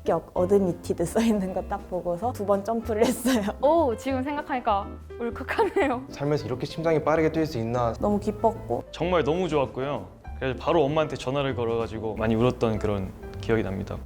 합격, 어드미티드 써있는 거 딱 보고서 2번 점프를 했어요. 오, 지금 생각하니까 울컥하네요. 살면서 이렇게 심장이 빠르게 뛸 수 있나. 너무 기뻤고 정말 너무 좋았고요. 그래서 바로 엄마한테 전화를 걸어가지고 많이 울었던 그런 기억이 납니다.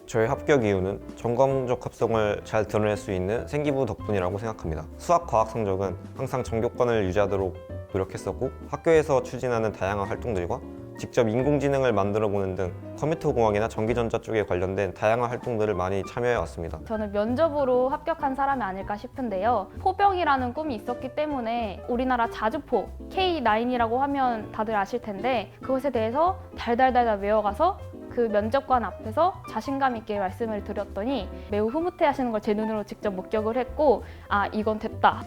저의 합격 이유는 전공적 합성을 잘 드러낼 수 있는 생기부 덕분이라고 생각합니다. 수학, 과학 성적은 항상 정교권을 유지하도록 노력했었고 학교에서 추진하는 다양한 활동들과 직접 인공지능을 만들어 보는 등 컴퓨터 공학이나 전기전자 쪽에 관련된 다양한 활동들을 많이 참여해 왔습니다. 저는 면접으로 합격한 사람이 아닐까 싶은데요. 포병이라는 꿈이 있었기 때문에 우리나라 자주포 K9이라고 하면 다들 아실 텐데 그것에 대해서 달달달달 외워가서 그 면접관 앞에서 자신감 있게 말씀을 드렸더니 매우 흐뭇해하시는 걸 제 눈으로 직접 목격을 했고 아, 이건 됐다.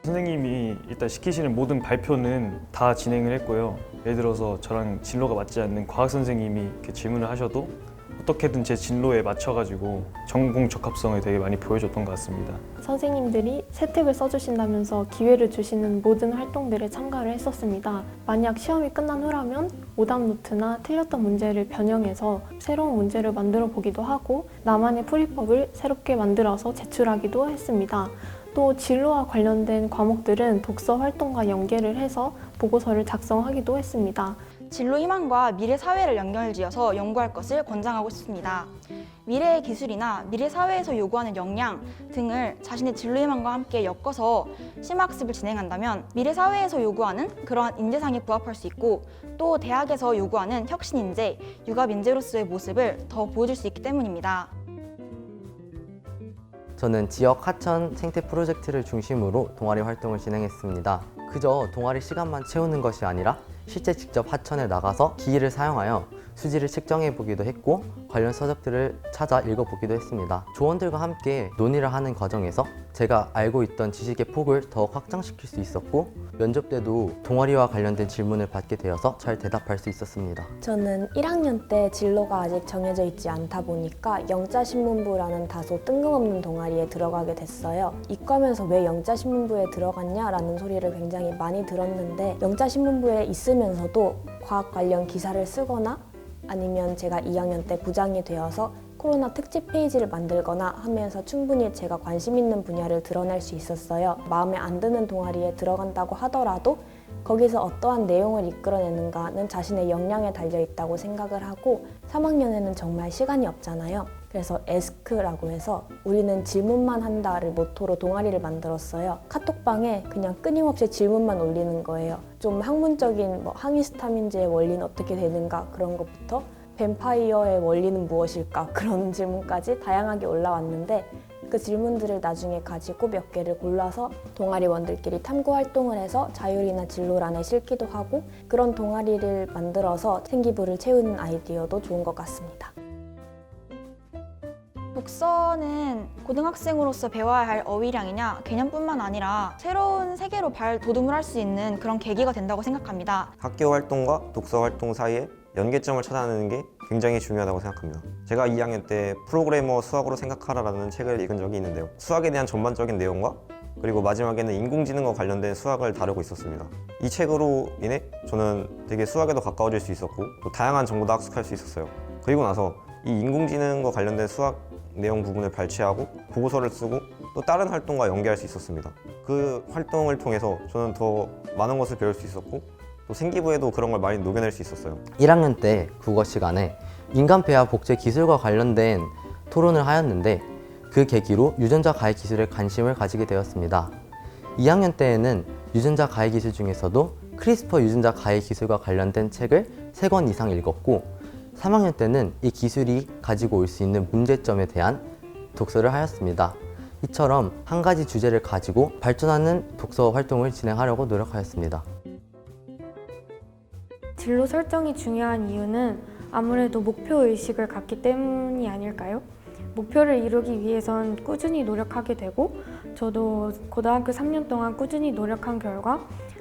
선생님이 일단 시키시는 모든 발표는 다 진행을 했고요. 예를 들어서 저랑 진로가 맞지 않는 과학 선생님이 이렇게 질문을 하셔도 어떻게든 제 진로에 맞춰가지고 전공 적합성을 되게 많이 보여줬던 것 같습니다. 선생님들이 세특을 써주신다면서 기회를 주시는 모든 활동들에 참가를 했었습니다. 만약 시험이 끝난 후라면 오답 노트나 틀렸던 문제를 변형해서 새로운 문제를 만들어 보기도 하고 나만의 풀이법을 새롭게 만들어서 제출하기도 했습니다. 또 진로와 관련된 과목들은 독서 활동과 연계를 해서 보고서를 작성하기도 했습니다. 진로 희망과 미래 사회를 연결지어서 연구할 것을 권장하고 싶습니다. 미래의 기술이나 미래 사회에서 요구하는 역량 등을 자신의 진로 희망과 함께 엮어서 심화학습을 진행한다면 미래 사회에서 요구하는 그러한 인재상에 부합할 수 있고 또 대학에서 요구하는 혁신 인재, 융합 인재로서의 모습을 더 보여줄 수 있기 때문입니다. 저는 지역 하천 생태 프로젝트를 중심으로 동아리 활동을 진행했습니다. 그저 동아리 시간만 채우는 것이 아니라 실제 직접 하천에 나가서 기기를 사용하여 수질을 측정해 보기도 했고 관련 서적들을 찾아 읽어보기도 했습니다. 조원들과 함께 논의를 하는 과정에서 제가 알고 있던 지식의 폭을 더욱 확장시킬 수 있었고 면접 때도 동아리와 관련된 질문을 받게 되어서 잘 대답할 수 있었습니다. 저는 1학년 때 진로가 아직 정해져 있지 않다 보니까 영자신문부라는 다소 뜬금없는 동아리에 들어가게 됐어요. 이과면서 왜 영자신문부에 들어갔냐라는 소리를 굉장히 많이 들었는데 영자신문부에 있으면서도 과학 관련 기사를 쓰거나 아니면 제가 2학년 때 부장이 되어서 코로나 특집 페이지를 만들거나 하면서 충분히 제가 관심 있는 분야를 드러낼 수 있었어요. 마음에 안 드는 동아리에 들어간다고 하더라도 거기서 어떠한 내용을 이끌어내는가는 자신의 역량에 달려있다고 생각을 하고 3학년에는 정말 시간이 없잖아요. 그래서 에스크라고 해서 우리는 질문만 한다를 모토로 동아리를 만들었어요. 카톡방에 그냥 끊임없이 질문만 올리는 거예요. 좀 학문적인 항히스타민제의 원리는 어떻게 되는가 그런 것부터 뱀파이어의 원리는 무엇일까 그런 질문까지 다양하게 올라왔는데 그 질문들을 나중에 가지고 몇 개를 골라서 동아리원들끼리 탐구 활동을 해서 자율이나 진로란에 실기도 하고 그런 동아리를 만들어서 생기부를 채우는 아이디어도 좋은 것 같습니다. 독서는 고등학생으로서 배워야 할 어휘량이냐 개념뿐만 아니라 새로운 세계로 발돋움을 할 수 있는 그런 계기가 된다고 생각합니다. 학교 활동과 독서 활동 사이에 연계점을 찾아내는 게 굉장히 중요하다고 생각합니다. 제가 2학년 때 프로그래머 수학으로 생각하라라는 책을 읽은 적이 있는데요. 수학에 대한 전반적인 내용과 그리고 마지막에는 인공지능과 관련된 수학을 다루고 있었습니다. 이 책으로 인해 저는 되게 수학에 더 가까워질 수 있었고 또 다양한 정보도 학습할 수 있었어요. 그리고 나서 이 인공지능과 관련된 수학 내용 부분을 발췌하고 보고서를 쓰고 또 다른 활동과 연계할 수 있었습니다. 그 활동을 통해서 저는 더 많은 것을 배울 수 있었고 또 생기부에도 그런 걸 많이 녹여낼 수 있었어요. 1학년 때 국어 시간에 인간 폐하 복제 기술과 관련된 토론을 하였는데 그 계기로 유전자 가해 기술에 관심을 가지게 되었습니다. 2학년 때에는 유전자 가해 기술 중에서도 크리스퍼 유전자 가해 기술과 관련된 책을 3권 이상 읽었고 3학년 때는 이 기술이 가지고 올 수 있는 문제점에 대한 독서를 하였습니다. 이처럼 한 가지 주제를 가지고 발전하는 독서 활동을 진행하려고 노력하였습니다. 진로 설정이 중요한 이유는 아무래도 목표의식을 갖기 때문이 아닐까요? 목표를 이루기 위해선 꾸준히 노력하게 되고 저도 고등학교 3년 동안 꾸준히 노력한 결과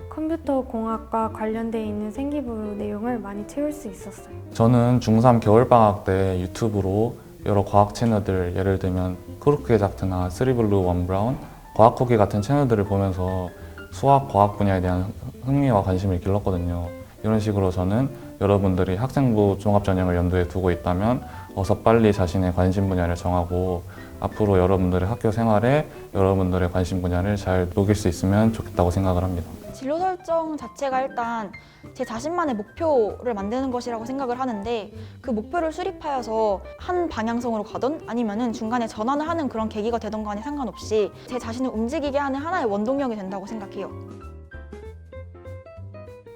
컴퓨터 공학과 관련되어 있는 생기부 내용을 많이 채울 수 있었어요. 저는 중3 겨울방학 때 유튜브로 여러 과학 채널들, 예를 들면 크루크게작트나 쓰리블루 원브라운, 과학쿠키 같은 채널들을 보면서 수학, 과학 분야에 대한 흥미와 관심을 길렀거든요. 이런 식으로 저는 여러분들이 학생부 종합전형을 염두에 두고 있다면 어서 빨리 자신의 관심 분야를 정하고 앞으로 여러분들의 학교 생활에 여러분들의 관심 분야를 잘 녹일 수 있으면 좋겠다고 생각을 합니다. 진로 설정 자체가 일단 제 자신만의 목표를 만드는 것이라고 생각을 하는데 그 목표를 수립하여서 한 방향성으로 가던 아니면은 중간에 전환을 하는 그런 계기가 되던 간에 상관없이 제 자신을 움직이게 하는 하나의 원동력이 된다고 생각해요.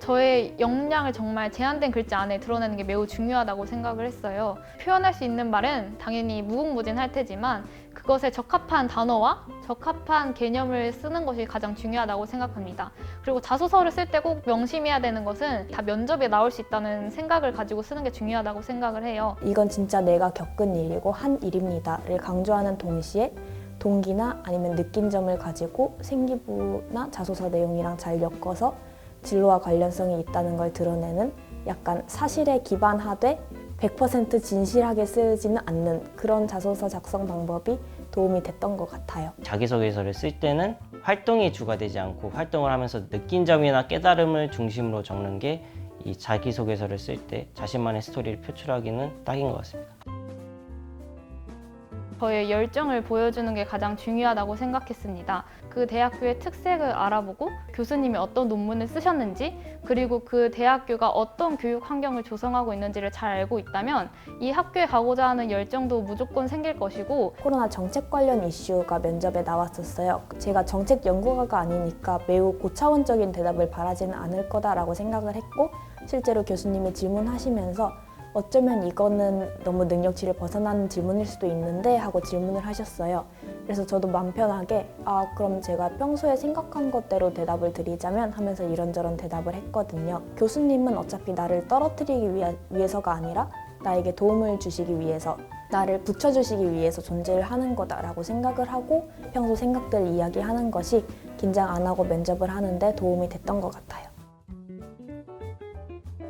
저의 역량을 정말 제한된 글자 안에 드러내는 게 매우 중요하다고 생각을 했어요. 표현할 수 있는 말은 당연히 무궁무진할 테지만 그것에 적합한 단어와 적합한 개념을 쓰는 것이 가장 중요하다고 생각합니다. 그리고 자소서를 쓸 때 꼭 명심해야 되는 것은 다 면접에 나올 수 있다는 생각을 가지고 쓰는 게 중요하다고 생각을 해요. 이건 진짜 내가 겪은 일이고 한 일입니다를 강조하는 동시에 동기나 아니면 느낀 점을 가지고 생기부나 자소서 내용이랑 잘 엮어서 진로와 관련성이 있다는 걸 드러내는 약간 사실에 기반하되 100% 진실하게 쓰지는 않는 그런 자소서 작성 방법이 도움이 됐던 것 같아요. 자기소개서를 쓸 때는 활동이 주가 되지 않고 활동을 하면서 느낀 점이나 깨달음을 중심으로 적는 게 이 자기소개서를 쓸 때 자신만의 스토리를 표출하기는 딱인 것 같습니다. 저의 열정을 보여주는 게 가장 중요하다고 생각했습니다. 그 대학교의 특색을 알아보고 교수님이 어떤 논문을 쓰셨는지 그리고 그 대학교가 어떤 교육 환경을 조성하고 있는지를 잘 알고 있다면 이 학교에 가고자 하는 열정도 무조건 생길 것이고 코로나 정책 관련 이슈가 면접에 나왔었어요. 제가 정책 연구가가 아니니까 매우 고차원적인 대답을 바라지는 않을 거다라고 생각을 했고 실제로 교수님이 질문하시면서 어쩌면 이거는 너무 능력치를 벗어나는 질문일 수도 있는데 하고 질문을 하셨어요. 그래서 저도 맘 편하게 그럼 제가 평소에 생각한 것대로 대답을 드리자면 하면서 이런저런 대답을 했거든요. 교수님은 어차피 나를 떨어뜨리기 위해서가 아니라 나에게 도움을 주시기 위해서 나를 붙여주시기 위해서 존재를 하는 거다라고 생각을 하고 평소 생각들 이야기하는 것이 긴장 안 하고 면접을 하는데 도움이 됐던 것 같아요.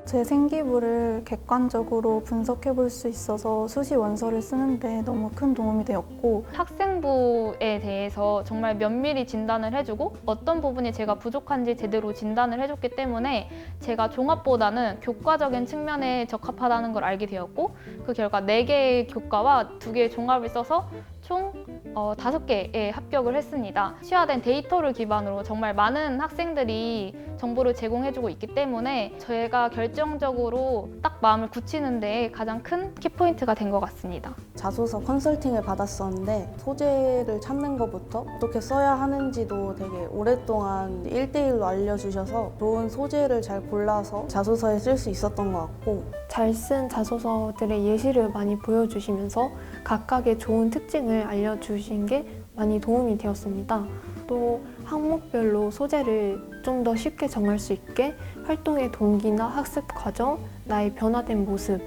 제 생기부를 객관적으로 분석해 볼 수 있어서 수시 원서를 쓰는데 너무 큰 도움이 되었고 학생부에 대해서 정말 면밀히 진단을 해주고 어떤 부분이 제가 부족한지 제대로 진단을 해줬기 때문에 제가 종합보다는 교과적인 측면에 적합하다는 걸 알게 되었고 그 결과 4개의 교과와 2개의 종합을 써서 총 5개에 합격을 했습니다. 취하된 데이터를 기반으로 정말 많은 학생들이 정보를 제공해주고 있기 때문에 저희가 결정적으로 딱 마음을 굳히는 데 가장 큰 키포인트가 된 것 같습니다. 자소서 컨설팅을 받았었는데 소재를 찾는 것부터 어떻게 써야 하는지도 되게 오랫동안 1대1로 알려주셔서 좋은 소재를 잘 골라서 자소서에 쓸 수 있었던 것 같고 잘 쓴 자소서들의 예시를 많이 보여주시면서 각각의 좋은 특징을 알려주신 게 많이 도움이 되었습니다. 또 항목별로 소재를 좀 더 쉽게 정할 수 있게 활동의 동기나 학습 과정, 나의 변화된 모습,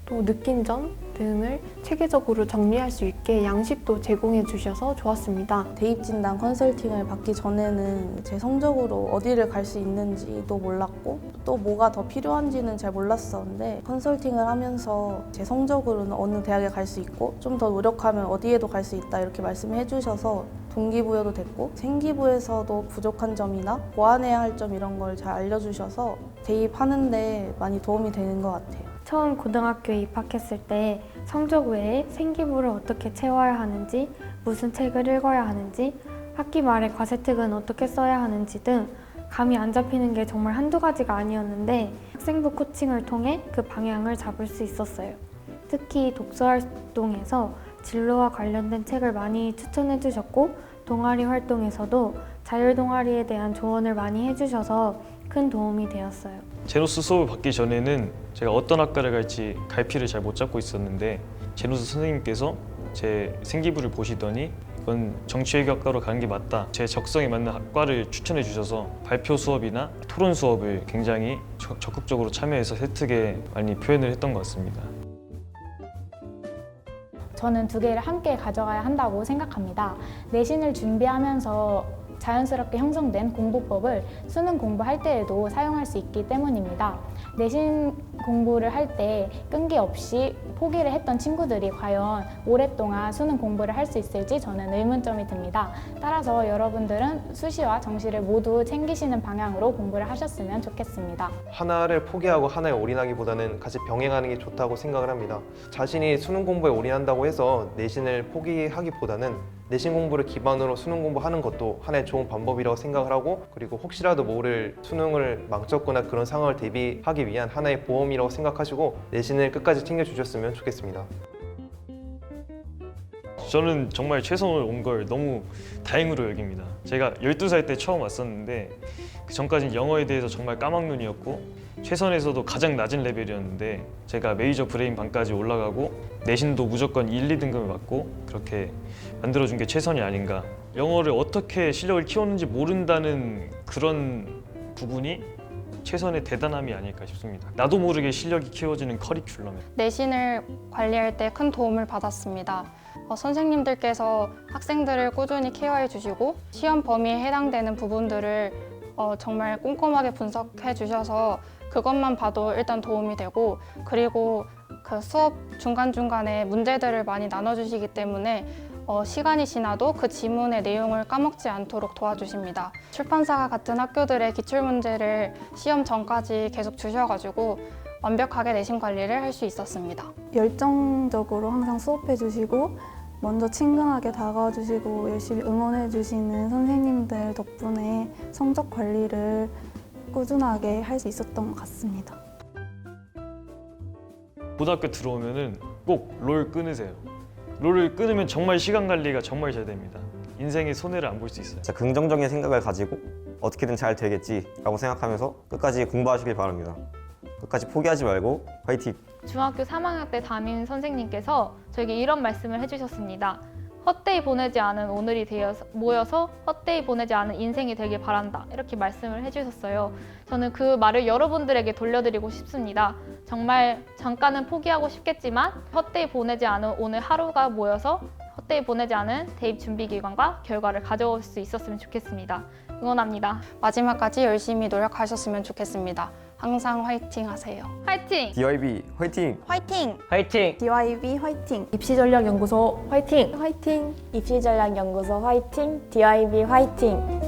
또 느낀 점 등을 체계적으로 정리할 수 있게 양식도 제공해 주셔서 좋았습니다. 대입진단 컨설팅을 받기 전에는 제 성적으로 어디를 갈 수 있는지도 몰랐고 또 뭐가 더 필요한지는 잘 몰랐었는데 컨설팅을 하면서 제 성적으로는 어느 대학에 갈 수 있고 좀 더 노력하면 어디에도 갈 수 있다 이렇게 말씀해 주셔서 동기부여도 됐고 생기부에서도 부족한 점이나 보완해야 할 점 이런 걸 잘 알려주셔서 대입하는데 많이 도움이 되는 것 같아요. 처음 고등학교에 입학했을 때 성적 외에 생기부를 어떻게 채워야 하는지, 무슨 책을 읽어야 하는지, 학기 말에 과세특은 어떻게 써야 하는지 등 감이 안 잡히는 게 정말 한두 가지가 아니었는데 학생부 코칭을 통해 그 방향을 잡을 수 있었어요. 특히 독서활동에서 진로와 관련된 책을 많이 추천해 주셨고 동아리 활동에서도 자율동아리에 대한 조언을 많이 해주셔서 큰 도움이 되었어요. 제노스 수업을 받기 전에는 제가 어떤 학과를 갈지 갈피를 잘 못 잡고 있었는데 제노스 선생님께서 제 생기부를 보시더니 이건 정치외교학과로 가는 게 맞다. 제 적성에 맞는 학과를 추천해 주셔서 발표 수업이나 토론 수업을 굉장히 적극적으로 참여해서 세특에 많이 표현을 했던 것 같습니다. 저는 2개를 함께 가져가야 한다고 생각합니다. 내신을 준비하면서 자연스럽게 형성된 공부법을 수능 공부할 때에도 사용할 수 있기 때문입니다. 내신 공부를 할 때 끈기 없이 포기를 했던 친구들이 과연 오랫동안 수능 공부를 할 수 있을지 저는 의문점이 듭니다. 따라서 여러분들은 수시와 정시를 모두 챙기시는 방향으로 공부를 하셨으면 좋겠습니다. 하나를 포기하고 하나에 올인하기보다는 같이 병행하는 게 좋다고 생각을 합니다. 자신이 수능 공부에 올인한다고 해서 내신을 포기하기보다는 내신 공부를 기반으로 수능 공부하는 것도 하나의 좋은 방법이라고 생각을 하고, 그리고 혹시라도 모를 수능을 망쳤거나 그런 상황을 대비하기 위한 하나의 보험이라고 생각하시고 내신을 끝까지 챙겨주셨으면 좋겠습니다. 저는 정말 최선을 온 걸 너무 다행으로 여깁니다. 제가 12살 때 처음 왔었는데 그 전까지는 영어에 대해서 정말 까막눈이었고 최선에서도 가장 낮은 레벨이었는데 제가 메이저 브레인 반까지 올라가고 내신도 무조건 1, 2등급을 받고 그렇게 만들어준 게 최선이 아닌가. 영어를 어떻게 실력을 키웠는지 모른다는 그런 부분이 최선의 대단함이 아닐까 싶습니다. 나도 모르게 실력이 키워지는 커리큘럼에. 내신을 관리할 때 큰 도움을 받았습니다. 선생님들께서 학생들을 꾸준히 케어해 주시고 시험 범위에 해당되는 부분들을 정말 꼼꼼하게 분석해 주셔서 그것만 봐도 일단 도움이 되고, 그리고 그 수업 중간중간에 문제들을 많이 나눠주시기 때문에 시간이 지나도 그 지문의 내용을 까먹지 않도록 도와주십니다. 출판사가 같은 학교들의 기출문제를 시험 전까지 계속 주셔가지고 완벽하게 내신 관리를 할 수 있었습니다. 열정적으로 항상 수업해 주시고 먼저 친근하게 다가와 주시고 열심히 응원해 주시는 선생님들 덕분에 성적 관리를 꾸준하게 할 수 있었던 것 같습니다. 고등학교 들어오면은 꼭 롤 끊으세요. 롤을 끊으면 정말 시간 관리가 정말 잘 됩니다. 인생의 손해를 안 볼 수 있어요. 진짜 긍정적인 생각을 가지고 어떻게든 잘 되겠지라고 생각하면서 끝까지 공부하시길 바랍니다. 끝까지 포기하지 말고 화이팅! 중학교 3학년 때 담임 선생님께서 저에게 이런 말씀을 해주셨습니다. 헛되이 보내지 않은 오늘이 모여서 헛되이 보내지 않은 인생이 되길 바란다. 이렇게 말씀을 해주셨어요. 저는 그 말을 여러분들에게 돌려드리고 싶습니다. 정말 잠깐은 포기하고 싶겠지만 헛되이 보내지 않은 오늘 하루가 모여서 헛되이 보내지 않은 대입 준비 기간과 결과를 가져올 수 있었으면 좋겠습니다. 응원합니다. 마지막까지 열심히 노력하셨으면 좋겠습니다. 항상 화이팅 하세요. 화이팅! DYB 화이팅! 화이팅! 화이팅! DYB 화이팅! 입시전략연구소 화이팅! 화이팅! 입시전략연구소 화이팅! DIB 화이팅!